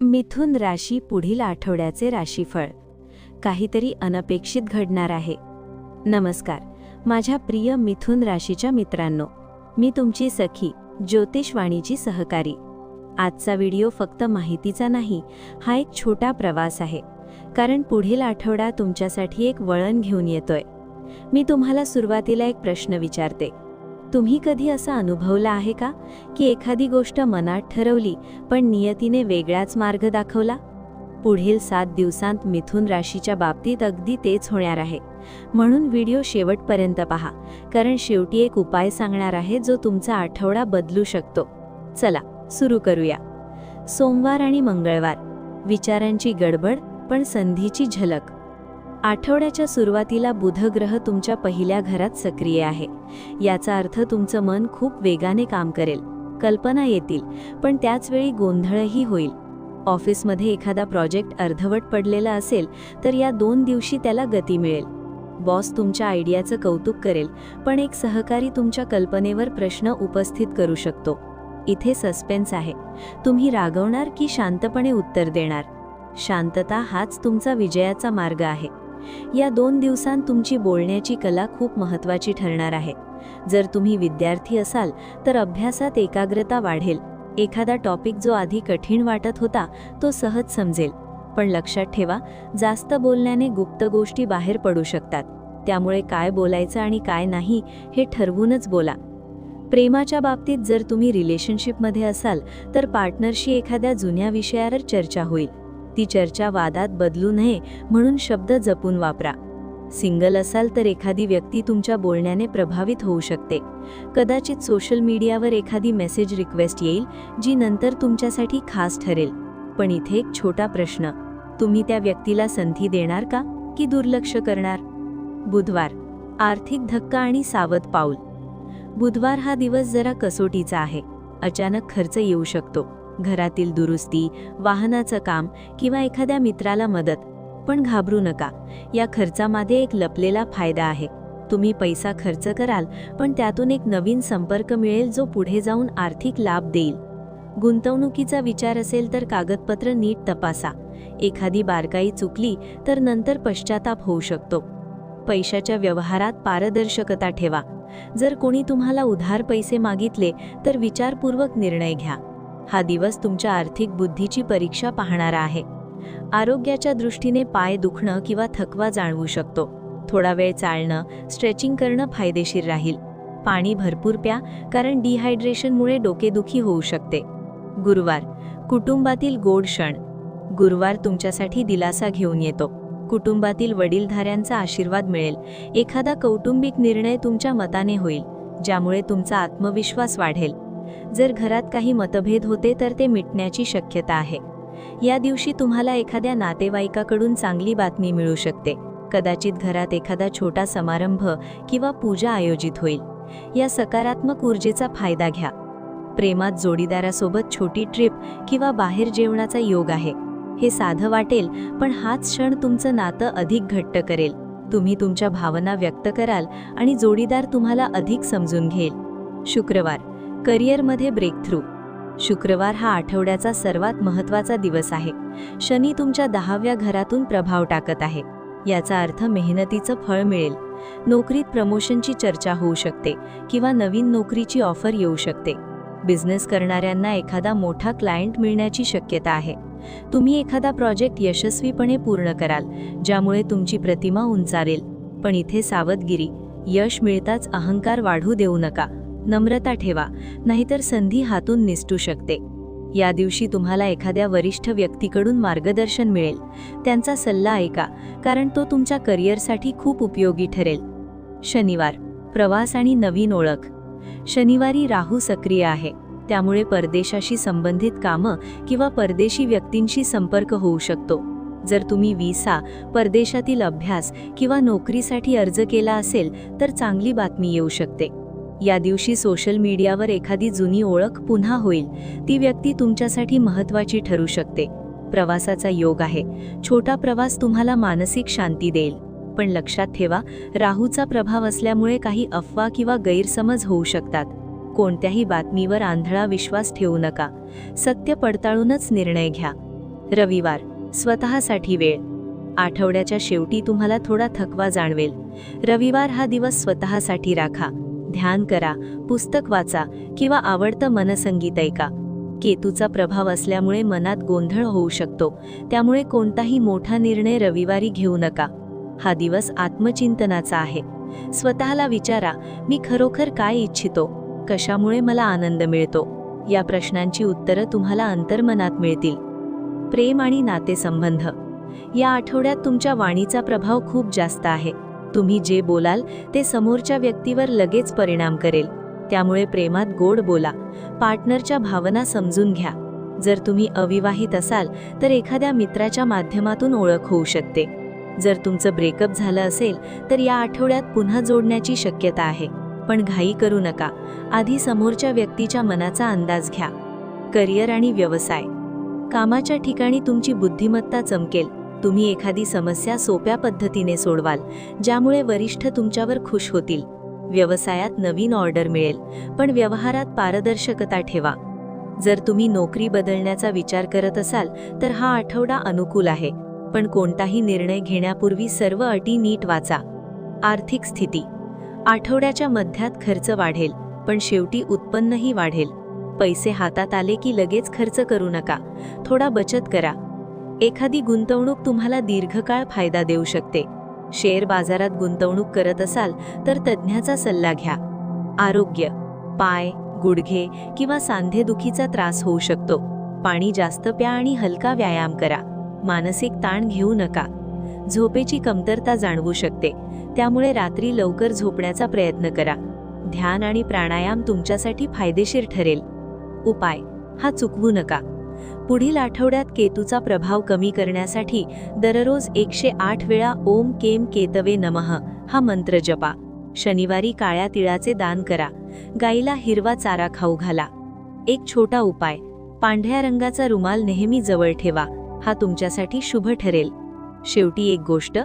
मिथुन राशी पुढील आठवड्याचे राशीफळ. काहीतरी अनपेक्षित घडणार आहे. नमस्कार माझ्या प्रिय मिथुन राशीच्या मित्रांनो, मी तुमची सखी ज्योतिषवाणीची सहकारी. आजचा व्हिडिओ फक्त माहितीचा नाही, हा एक छोटा प्रवास आहे. कारण पुढील आठवडा तुमच्यासाठी एक वळण घेऊन येतोय. मी तुम्हाला सुरुवातीला एक प्रश्न विचारते. तुम्ही कधी असं अनुभवलं आहे का की एखादी गोष्ट मनात ठरवली पण नियतीने वेगळाच मार्ग दाखवला? पुढील 7 दिवसांत मिथुन राशीच्या बाबतीत अगदी तेच होणार आहे. म्हणून व्हिडिओ शेवटपर्यंत पहा, कारण शेवटी एक उपाय सांगणार आहे जो तुमचा आठवडा बदलू शकतो. चला सुरू करूया. सोमवार आणि मंगळवार, विचारांची गडबड पण संधीची झलक. आठवड्याच्या सुरुवातीला बुध ग्रह तुमच्या पहिल्या घरात सक्रिय आहे. याचा अर्थ तुमचं मन खूप वेगाने काम करेल, कल्पना येतील, पण त्याच वेळी गोंधळही होईल. ऑफिसमध्ये एखादा प्रोजेक्ट अर्धवट पडलेला असेल तर या 2 दिवशी त्याला गती मिळेल. बॉस तुमच्या आयडियाचं कौतुक करेल, पण एक सहकारी तुमच्या कल्पनेवर प्रश्न उपस्थित करू शकतो. इथे सस्पेन्स आहे. तुम्ही रागवणार की शांतपणे उत्तर देणार? शांतता हाच तुमचा विजयाचा मार्ग आहे. या 2 दिवसांत तुमची बोलण्याची कला खूप महत्त्वाची ठरणार आहे. जर तुम्ही विद्यार्थी असाल तर अभ्यासात एकाग्रता वाढेल. एखादा टॉपिक जो आधी कठीण वाटत होता तो सहज समजेल. पण लक्षात ठेवा, जास्त बोलण्याने गुप्त गोष्टी बाहेर पडू शकतात. त्यामुळे काय बोलायचं आणि काय नाही हे ठरवूनच बोला. प्रेमाच्या बाबतीत जर तुम्ही रिलेशनशिपमध्ये असाल तर पार्टनरशी एखाद्या जुन्या विषयावर चर्चा होईल. ती चर्चा वादात बदलू नये म्हणून शब्द जपून वापरा. सिंगल असाल तर एखादी व्यक्ती तुमच्या बोलण्याने प्रभावित होऊ शकते. कदाचित सोशल मीडियावर एखादी मेसेज रिक्वेस्ट येईल जी नंतर तुमच्यासाठी खास ठरेल. पण इथे एक छोटा प्रश्न, तुम्ही त्या व्यक्तीला संधी देणार का की दुर्लक्ष करणार? बुधवार, आर्थिक धक्का आणि सावध पाऊल. बुधवार हा दिवस जरा कसोटीचा आहे. अचानक खर्च येऊ शकतो. घरातील दुरुस्ती, वाहनाचं काम किंवा एखाद्या मित्राला मदत. पण घाबरू नका, या खर्चामध्ये एक लपलेला फायदा आहे. तुम्ही पैसा खर्च कराल पण त्यातून एक नवीन संपर्क मिळेल जो पुढे जाऊन आर्थिक लाभ देईल. गुंतवणुकीचा विचार असेल तर कागदपत्र नीट तपासा. एखादी बारकाई चुकली तर नंतर पश्चाताप होऊ शकतो. पैशाच्या व्यवहारात पारदर्शकता ठेवा. जर कोणी तुम्हाला उधार पैसे मागितले तर विचारपूर्वक निर्णय घ्या. हा दिवस तुमच्या आर्थिक बुद्धीची परीक्षा पाहणारा आहे. आरोग्याच्या दृष्टीने पाय दुखणं किंवा थकवा जाणवू शकतो. थोडा वेळ चालणं, स्ट्रेचिंग करणं फायदेशीर राहील. पाणी भरपूर प्या, कारण डिहायड्रेशनमुळे डोकेदुखी होऊ शकते. गुरुवार, कुटुंबातील गोड क्षण. गुरुवार तुमच्यासाठी दिलासा घेऊन येतो. कुटुंबातील वडीलधाऱ्यांचा आशीर्वाद मिळेल. एखादा कौटुंबिक निर्णय तुमच्या मताने होईल, ज्यामुळे तुमचा आत्मविश्वास वाढेल. जर घरात काही मतभेद होते तर ते मिटण्याची शक्यता आहे. या दिवशी तुम्हाला एखाद्या नातेवाईकाकडून चांगली बातमी मिळू शकते. कदाचित घरात एखादा छोटा समारंभ किंवा पूजा आयोजित होईल. या सकारात्मक ऊर्जेचा फायदा घ्या. प्रेमात जोडीदारासोबत छोटी ट्रिप किंवा बाहेर जेवणाचा योग आहे. हे साधं वाटेल, पण हाच क्षण तुमचं नातं अधिक घट्ट करेल. तुम्ही तुमच्या भावना व्यक्त कराल आणि जोडीदार तुम्हाला अधिक समजून घेईल. शुक्रवार, करिअरमध्ये ब्रेकथ्रू. शुक्रवार हा आठवड्याचा सर्वात महत्त्वाचा दिवस आहे. शनी तुमच्या 10व्या घरातून प्रभाव टाकत आहे. याचा अर्थ मेहनतीचं फळ मिळेल. नोकरीत प्रमोशनची चर्चा होऊ शकते किंवा नवीन नोकरीची ऑफर येऊ शकते. बिझनेस करणाऱ्यांना एखादा मोठा क्लायंट मिळण्याची शक्यता आहे. तुम्ही एखादा प्रोजेक्ट यशस्वीपणे पूर्ण कराल, ज्यामुळे तुमची प्रतिमा उंचारेल. पण इथे सावधगिरी, यश मिळताच अहंकार वाढू देऊ नका. नम्रता ठेवा, नाहीतर संधी हातून निसटू शकते. या दिवशी तुम्हाला एखाद्या वरिष्ठ व्यक्तीकडून मार्गदर्शन मिळेल. त्यांचा सल्ला ऐका, कारण तो तुमच्या करिअरसाठी खूप उपयोगी ठरेल. शनिवार, प्रवास आणि नवीन ओळख. शनिवारी राहू सक्रिय आहे, त्यामुळे परदेशाशी संबंधित कामं किंवा परदेशी व्यक्तींशी संपर्क होऊ शकतो. जर तुम्ही व्हिसा, परदेशातील अभ्यास किंवा नोकरीसाठी अर्ज केला असेल तर चांगली बातमी येऊ शकते. या दिवशी सोशल मीडियावर एखादी जुनी ओळख पुन्हा होईल. ती व्यक्ती तुमच्यासाठी महत्त्वाची ठरू शकते. प्रवासाचा योग आहे. छोटा प्रवास तुम्हाला मानसिक शांती देईल. पण लक्षात ठेवा, राहूचा प्रभाव असल्यामुळे काही अफवा किंवा गैरसमज होऊ शकतात. कोणत्याही बातमीवर आंधळा विश्वास ठेवू नका. सत्य पडताळूनच निर्णय घ्या. रविवार, स्वतःसाठी वेळ. आठवड्याच्या शेवटी तुम्हाला थोडा थकवा जाणवेल. रविवार हा दिवस स्वतःसाठी राखा. ध्यान करा, पुस्तक वाचा किंवा आवडतं मनसंगीत ऐका. केतूचा प्रभाव असल्यामुळे मनात गोंधळ होऊ शकतो, त्यामुळे कोणताही मोठा निर्णय रविवारी घेऊ नका. हा दिवस आत्मचिंतनाचा आहे. स्वतःला विचारा, मी खरोखर काय इच्छितो, कशामुळे मला आनंद मिळतो. या प्रश्नांची उत्तरं तुम्हाला अंतर्मनात मिळतील. प्रेम आणि नातेसंबंध. या आठवड्यात तुमच्या वाणीचा प्रभाव खूप जास्त आहे. तुम्ही जे बोलाल ते समोरच्या व्यक्तीवर लगेच परिणाम करेल. त्यामुळे प्रेमात गोड बोला. पार्टनरच्या भावना समजून घ्या. जर तुम्ही अविवाहित असाल तर एखाद्या मित्राच्या माध्यमातून ओळख होऊ शकते. जर तुमचं ब्रेकअप झालं असेल तर या आठवड्यात पुन्हा जोडण्याची शक्यता आहे. पण घाई करू नका. आधी समोरच्या व्यक्तीच्या मनाचा अंदाज घ्या. करिअर आणि व्यवसाय. कामाच्या ठिकाणी तुमची बुद्धिमत्ता चमकेल. तुम्ही एखादी समस्या सोप्या पद्धतीने सोडवाल, ज्यामुळे वरिष्ठ तुमच्यावर खुश होतील. व्यवसायात नवीन ऑर्डर मिळेल, पण व्यवहारात पारदर्शकता ठेवा. जर तुम्ही नोकरी बदलण्याचा विचार करत असाल तर हा आठवडा अनुकूल आहे, पण कोणताही निर्णय घेण्यापूर्वी सर्व अटी नीट वाचा. आर्थिक स्थिती. आठवड्याच्या मध्यात खर्च वाढेल, पण शेवटी उत्पन्नही वाढेल. पैसे हातात आले की लगेच खर्च करू नका. थोडा बचत करा. एखादी गुंतवणूक तुम्हाला दीर्घकाळ फायदा देऊ शकते. शेअर बाजारात गुंतवणूक करत असाल तर तज्ज्ञाचा सल्ला घ्या. आरोग्य. पाय, गुडघे किंवा सांधेदुखीचा त्रास होऊ शकतो. पाणी जास्त प्या आणि हलका व्यायाम करा. मानसिक ताण घेऊ नका. झोपेची कमतरता जाणवू शकते, त्यामुळे रात्री लवकर झोपण्याचा प्रयत्न करा. ध्यान आणि प्राणायाम तुमच्यासाठी फायदेशीर ठरेल. उपाय हा चुकवू नका. पुढील आठवड्यात केतूचा प्रभाव कमी करण्यासाठी दररोज 108 वेळा ओम केम केतवे नमः हा मंत्र जपा. शनिवारी काळ्या तिळाचे दान करा. गाईला हिरवा चारा खाऊ घाला. एक छोटा उपाय, पांढऱ्या रंगाचा रुमाल नेहमी जवळ ठेवा. हा तुमच्यासाठी शुभ ठरेल. शेवटी एक गोष्ट,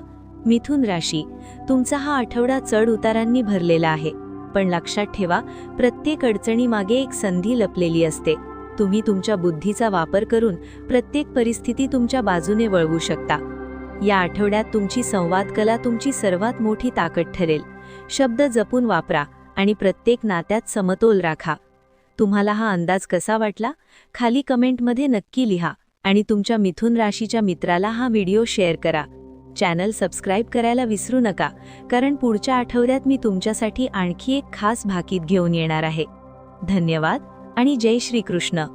मिथुन राशी, तुमचा हा आठवडा चढ उतारांनी भरलेला आहे. पण लक्षात ठेवा, प्रत्येक अडचणीमागे एक संधी लपलेली असते. तुम्ही तुमच्या बुद्धीचा वापर करून प्रत्येक परिस्थिती तुमच्या बाजूने वळवू शकता. या आठवड्यात तुमची संवाद कला तुमची सर्वात मोठी ताकद ठरेल. शब्द जपून वापरा आणि प्रत्येक नात्यात समतोल राखा. तुम्हाला हा अंदाज कसा वाटला? खाली कमेंटमध्ये नक्की लिहा आणि तुमच्या मिथुन राशीच्या मित्राला हा व्हिडिओ शेअर करा. चॅनल सबस्क्राईब करायला विसरू नका, कारण पुढच्या आठवड्यात मी तुमच्यासाठी आणखी एक खास भाकीत घेऊन येणार आहे. धन्यवाद आणि जय श्री कृष्ण.